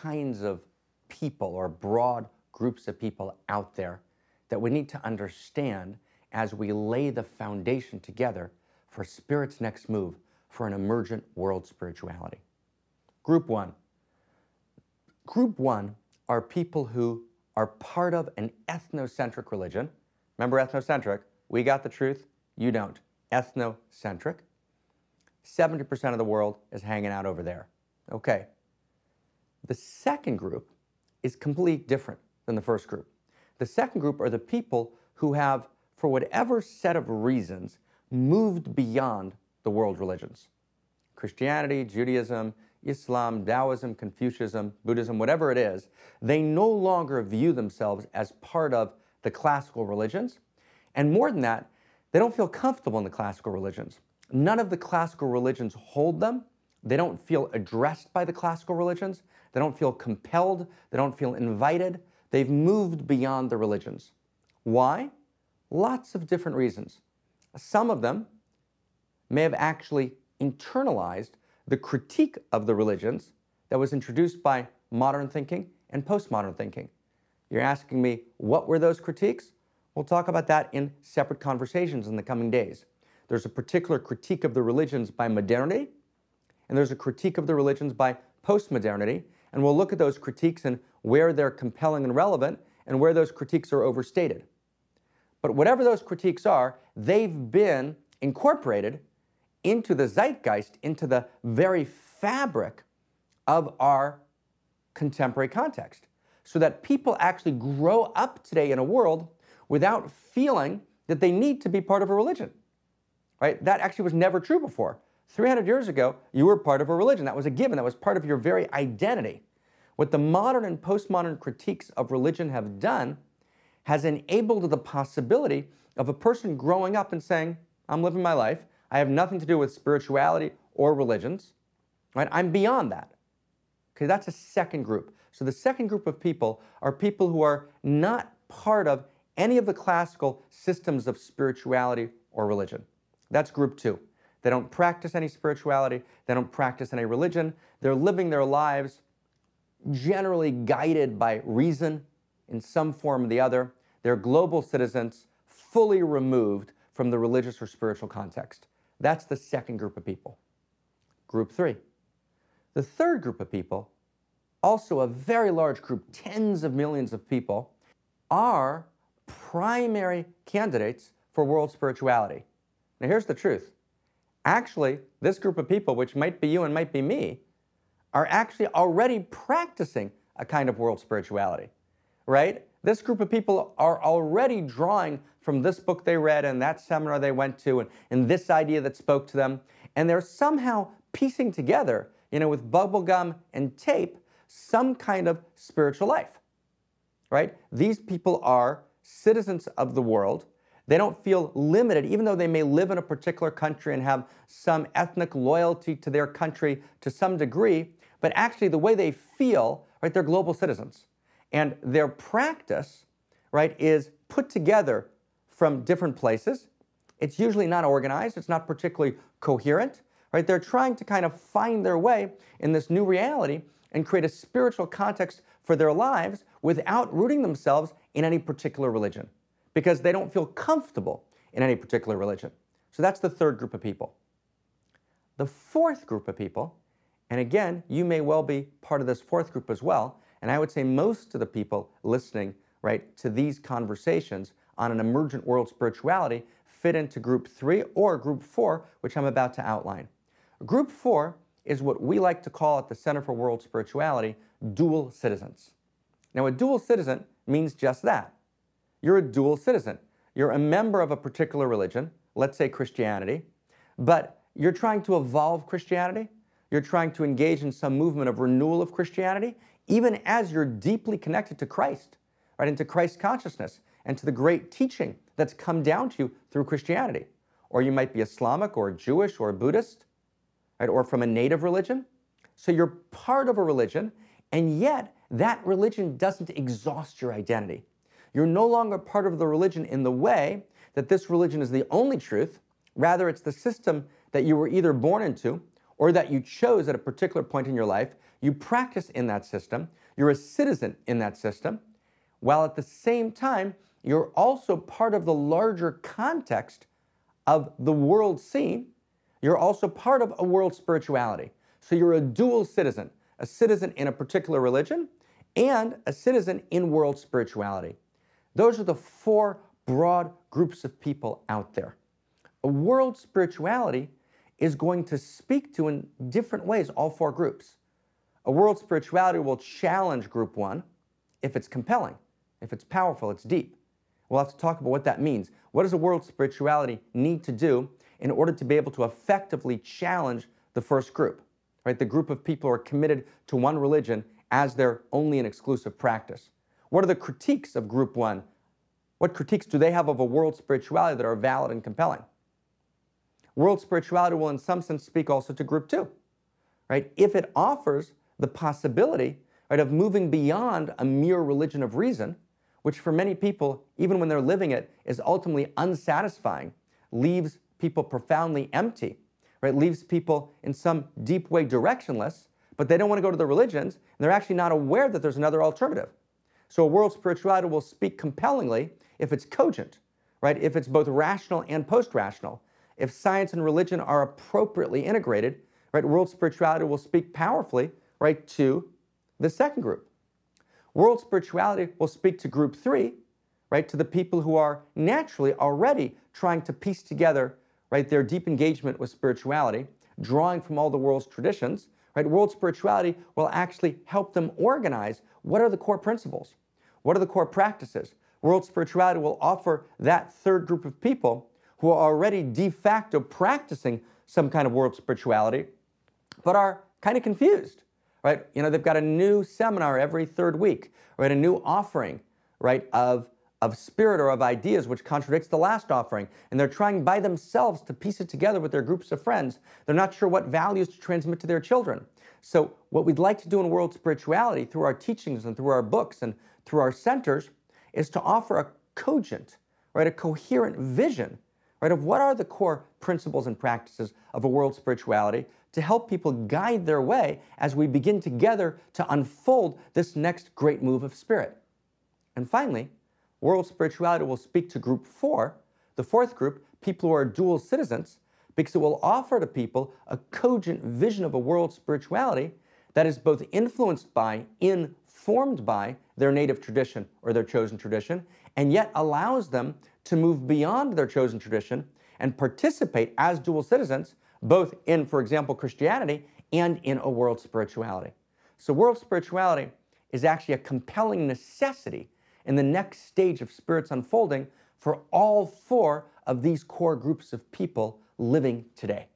kinds of people or broad groups of people out there that we need to understand as we lay the foundation together for Spirit's next move for an emergent world spirituality. Group one. Group one are people who are part of an ethnocentric religion. Remember ethnocentric? We got the truth, you don't. Ethnocentric. 70% of the world is hanging out over there. Okay. The second group is completely different than the first group. The second group are the people who have, for whatever set of reasons, moved beyond the world religions. Christianity, Judaism, Islam, Taoism, Confucianism, Buddhism, whatever it is, they no longer view themselves as part of the classical religions. And more than that, they don't feel comfortable in the classical religions. None of the classical religions hold them. They don't feel addressed by the classical religions. They don't feel compelled. They don't feel invited. They've moved beyond the religions. Why? Lots of different reasons. Some of them may have actually internalized the critique of the religions that was introduced by modern thinking and postmodern thinking. You're asking me, what were those critiques? We'll talk about that in separate conversations in the coming days. There's a particular critique of the religions by modernity, and there's a critique of the religions by postmodernity, and we'll look at those critiques and where they're compelling and relevant and where those critiques are overstated. But whatever those critiques are, they've been incorporated into the zeitgeist, into the very fabric of our contemporary context, so that people actually grow up today in a world without feeling that they need to be part of a religion, right? That actually was never true before. 300 years ago, you were part of a religion. That was a given. That was part of your very identity. What the modern and postmodern critiques of religion have done has enabled the possibility of a person growing up and saying, I'm living my life. I have nothing to do with spirituality or religions, right? I'm beyond that. Okay, that's a second group. So the second group of people are people who are not part of any of the classical systems of spirituality or religion. That's group two. They don't practice any spirituality. They don't practice any religion. They're living their lives generally guided by reason in some form or the other. They're global citizens, fully removed from the religious or spiritual context. That's the second group of people. Group three. The third group of people, also a very large group, tens of millions of people, are primary candidates for world spirituality. Now here's the truth. Actually, this group of people, which might be you and might be me, are actually already practicing a kind of world spirituality, right? This group of people are already drawing from this book they read and that seminar they went to and this idea that spoke to them, and they're somehow piecing together, with bubblegum and tape, some kind of spiritual life, right? These people are citizens of the world. They don't feel limited, even though they may live in a particular country and have some ethnic loyalty to their country to some degree, but actually the way they feel, right, they're global citizens. And their practice, right, is put together from different places. It's usually not organized. It's not particularly coherent, right? They're trying to kind of find their way in this new reality and create a spiritual context for their lives without rooting themselves in any particular religion because they don't feel comfortable in any particular religion. So that's the third group of people. The fourth group of people, and again, you may well be part of this fourth group as well, and I would say most of the people listening, right, to these conversations on an emergent world spirituality fit into group three or group four, which I'm about to outline. Group four is what we like to call at the Center for World Spirituality dual citizens. Now, a dual citizen means just that. You're a dual citizen. You're a member of a particular religion, let's say Christianity, but you're trying to evolve Christianity. You're trying to engage in some movement of renewal of Christianity, even as you're deeply connected to Christ, right, into Christ consciousness and to the great teaching that's come down to you through Christianity. Or you might be Islamic or Jewish or Buddhist, right, or from a native religion. So you're part of a religion, and yet that religion doesn't exhaust your identity. You're no longer part of the religion in the way that this religion is the only truth. Rather, it's the system that you were either born into or that you chose at a particular point in your life. You practice in that system. You're a citizen in that system, while at the same time, you're also part of the larger context of the world scene. You're also part of a world spirituality. So you're a dual citizen, a citizen in a particular religion and a citizen in world spirituality. Those are the four broad groups of people out there. A world spirituality is going to speak to, in different ways, all four groups. A world spirituality will challenge group one if it's compelling, if it's powerful, it's deep. We'll have to talk about what that means. What does a world spirituality need to do in order to be able to effectively challenge the first group, right? The group of people who are committed to one religion as their only and exclusive practice. What are the critiques of group one? What critiques do they have of a world spirituality that are valid and compelling? World spirituality will in some sense speak also to group two, right? If it offers the possibility, right, of moving beyond a mere religion of reason, which for many people, even when they're living it, is ultimately unsatisfying, leaves people profoundly empty, right? Leaves people in some deep way directionless, but they don't want to go to the religions, and they're actually not aware that there's another alternative. So a world spirituality will speak compellingly if it's cogent, right? If it's both rational and post-rational. If science and religion are appropriately integrated, right, world spirituality will speak powerfully, right, to the second group. World spirituality will speak to group three, right, to the people who are naturally already trying to piece together, right, their deep engagement with spirituality, drawing from all the world's traditions, right? World spirituality will actually help them organize what are the core principles, what are the core practices. World spirituality will offer that third group of people who are already de facto practicing some kind of world spirituality, but are kind of confused, right? You know, they've got a new seminar every third week, right? A new offering, right, of spirit or of ideas which contradicts the last offering. And they're trying by themselves to piece it together with their groups of friends. They're not sure what values to transmit to their children. So what we'd like to do in world spirituality through our teachings and through our books and through our centers is to offer a cogent, right, a coherent vision, right, of what are the core principles and practices of a world spirituality to help people guide their way as we begin together to unfold this next great move of spirit. And finally, world spirituality will speak to group four, the fourth group, people who are dual citizens, because it will offer to people a cogent vision of a world spirituality that is both influenced by, informed by their native tradition or their chosen tradition, and yet allows them to move beyond their chosen tradition and participate as dual citizens, both in, for example, Christianity and in a world spirituality. So world spirituality is actually a compelling necessity in the next stage of Spirit's unfolding for all four of these core groups of people living today.